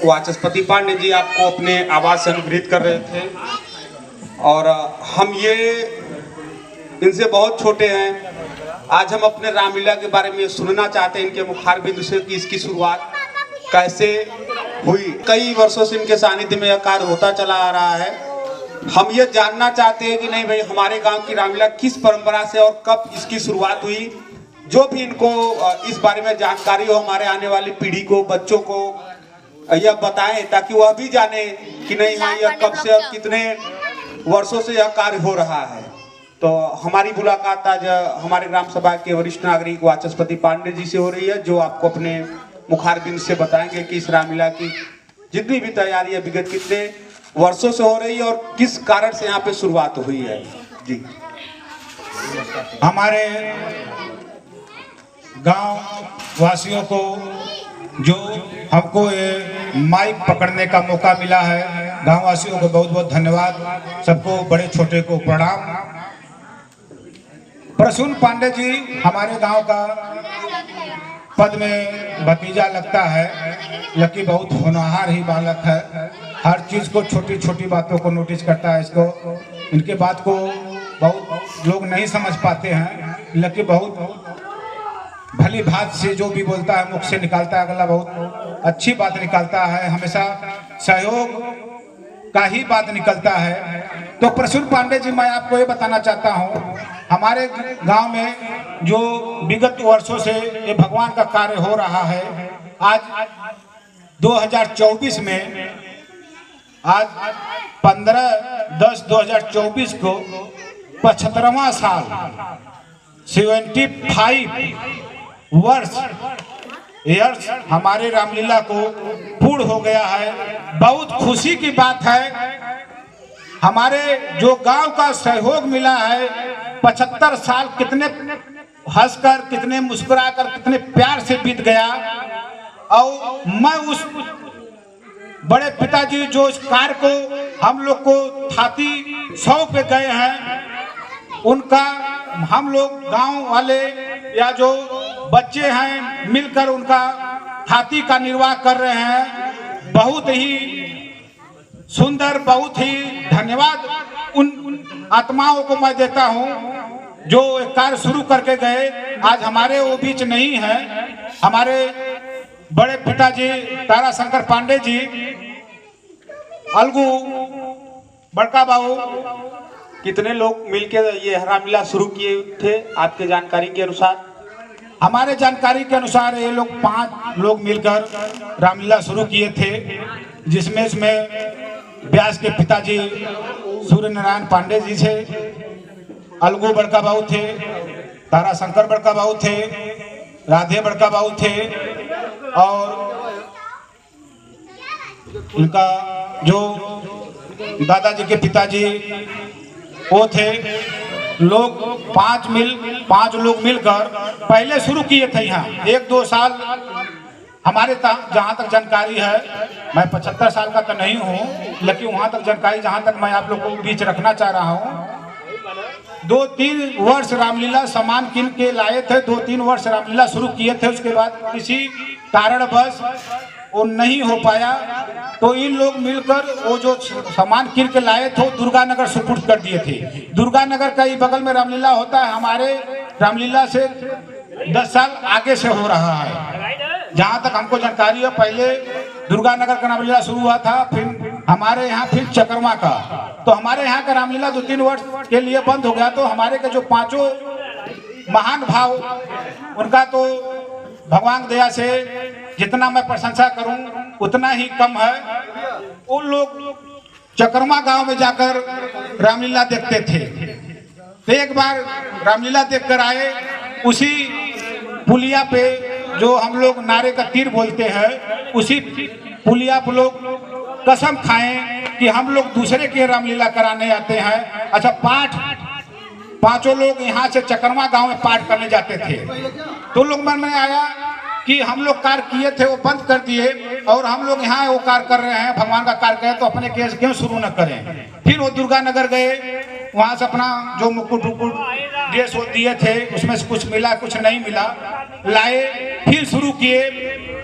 वाचस्पति पांडे जी आपको अपने आवाज से अनुग्रहित कर रहे थे और हम ये इनसे बहुत छोटे हैं। आज हम अपने रामलीला के बारे में सुनना चाहते हैं, इनके मुखार बिंदु से कि इसकी शुरुआत कैसे हुई। कई वर्षों से इनके सानिध्य में यह कार्य होता चला आ रहा है। हम ये जानना चाहते हैं कि नहीं भाई, हमारे गांव की रामलीला किस परंपरा से और कब इसकी शुरुआत हुई। जो भी इनको इस बारे में जानकारी हो, हमारे आने वाली पीढ़ी को, बच्चों को यह बताएं ताकि वह भी जाने कि नहीं हाँ यह कब से और कितने वर्षों से यह कार्य हो रहा है। तो हमारी मुलाकात आज हमारे ग्राम सभा के वरिष्ठ नागरिक वाचस्पति पांडे जी से हो रही है, जो आपको अपने मुखारबिंद से बताएंगे कि इस रामलीला की जितनी भी तैयारी है विगत कितने वर्षों से हो रही है और किस कारण से यहाँ पे शुरुआत हुई है। जी, हमारे गांव वासियों को जो हमको ये माइक पकड़ने का मौका मिला है, गांव वासियों को बहुत बहुत धन्यवाद। सबको बड़े छोटे को प्रणाम। प्रसून पांडे जी हमारे गांव का पद में भतीजा लगता है, लेकिन बहुत होनहार ही बालक है। हर चीज को, छोटी छोटी बातों को नोटिस करता है। इसको इनके बात को बहुत लोग नहीं समझ पाते हैं, लेकिन बहुत भली बात से जो भी बोलता है मुख से निकालता है, अगला बहुत अच्छी बात निकालता है। हमेशा सहयोग का ही बात निकलता है। तो प्रसून पांडे जी, मैं आपको ये बताना चाहता हूँ, हमारे गांव में जो विगत वर्षों से ये भगवान का कार्य हो रहा है, आज 2024 में, आज 15/10/2024 को 75वां साल 75 वर्ष हमारे रामलीला को पूर्ण हो गया है। बहुत खुशी की बात है। हमारे जो गांव का सहयोग मिला है, 75 साल कितने हंसकर, कितने मुस्कुराकर, कितने प्यार से बीत गया। और मैं उस बड़े पिताजी जो इस कार्य को हम लोग को थाती 100 पे गए हैं, उनका हम लोग गांव वाले या जो बच्चे हैं मिलकर उनका थाती का निर्वाह कर रहे हैं। बहुत ही सुंदर, बहुत ही धन्यवाद उन आत्माओं को मैं देता हूं जो कार्य शुरू करके गए। आज हमारे वो बीच नहीं है। हमारे बड़े पिताजी ताराशंकर पांडे जी, अलगू बड़का बाबू, कितने लोग मिलकर ये रामलीला शुरू किए थे आपके जानकारी के अनुसार? हमारे जानकारी के अनुसार ये लोग 5 लोग मिलकर रामलीला शुरू किए थे, जिसमें व्यास के पिताजी सूर्य नारायण पांडे जी थे, अलगू बड़का बाबू थे, ताराशंकर बड़का बाबू थे, राधे बड़का बाबू थे, और उनका जो दादाजी के पिताजी वो थे। लोग 5 लोग मिलकर पहले शुरू किए थे। यहाँ 1-2 साल हमारे जहाँ तक जानकारी है, मैं 75 साल का तो नहीं हूँ, लेकिन वहाँ तक जानकारी जहाँ तक मैं आप लोगों के बीच रखना चाह रहा हूँ, 2-3 वर्ष रामलीला सामान किन के लाए थे, 2-3 वर्ष रामलीला शुरू किए थे। उसके बाद किसी कारणवश वो नहीं हो पाया, तो इन लोग मिलकर वो जो सामान किन के लाए थे दुर्गा नगर सुपुर्द कर दिए थे। दुर्गा नगर का ही बगल में रामलीला होता है। हमारे रामलीला से 10 साल आगे से हो रहा है। जहाँ तक हमको जानकारी है, पहले दुर्गा नगर का रामलीला शुरू हुआ था, फिर हमारे यहाँ, फिर चकरमा का। तो हमारे यहाँ का रामलीला 2-3 वर्ष के लिए बंद हो गया। तो हमारे के जो 5 महान भाव, उनका तो भगवान दया से जितना मैं प्रशंसा करूं उतना ही कम है। उन लोग चकरमा गांव में जाकर रामलीला देखते थे। तो एक बार रामलीला देखकर आए, उसी पुलिया पे जो हम लोग नारे का तीर बोलते हैं, उसी पुलिया पे लोग कसम खाएं कि हम लोग दूसरे के रामलीला कराने आते हैं। अच्छा, 5 लोग यहाँ से चकरमा गांव में पाठ करने जाते थे। तो लोग मन में आया कि हम लोग कार्य किए थे वो बंद कर दिए और हम लोग यहाँ वो कार्य कर रहे हैं, भगवान का कार्य करें, तो अपने केस क्यों शुरू न करें। फिर वो दुर्गा नगर गए, वहाँ से अपना जो मुकुट ड्रेस वो दिए थे, उसमें से कुछ मिला कुछ नहीं मिला, लाए, फिर शुरू किए।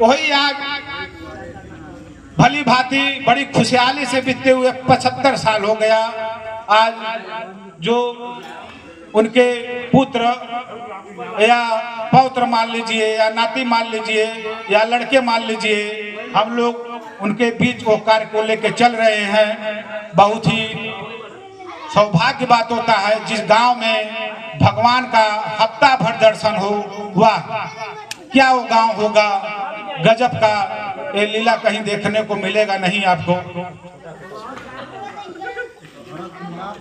वही आज भली भांति बड़ी खुशहाली से बीतते हुए 75 साल हो गया। आज जो उनके पुत्र या पौत्र मान लीजिए या नाती मान लीजिए या लड़के मान लीजिए, हम लोग उनके बीच वो कार्य को लेके चल रहे हैं। बहुत ही सौभाग्य बात होता है जिस गांव में भगवान का हफ्ता भर दर्शन हो, वाह क्या वो गांव होगा, गजब का ये लीला कहीं देखने को मिलेगा नहीं आपको।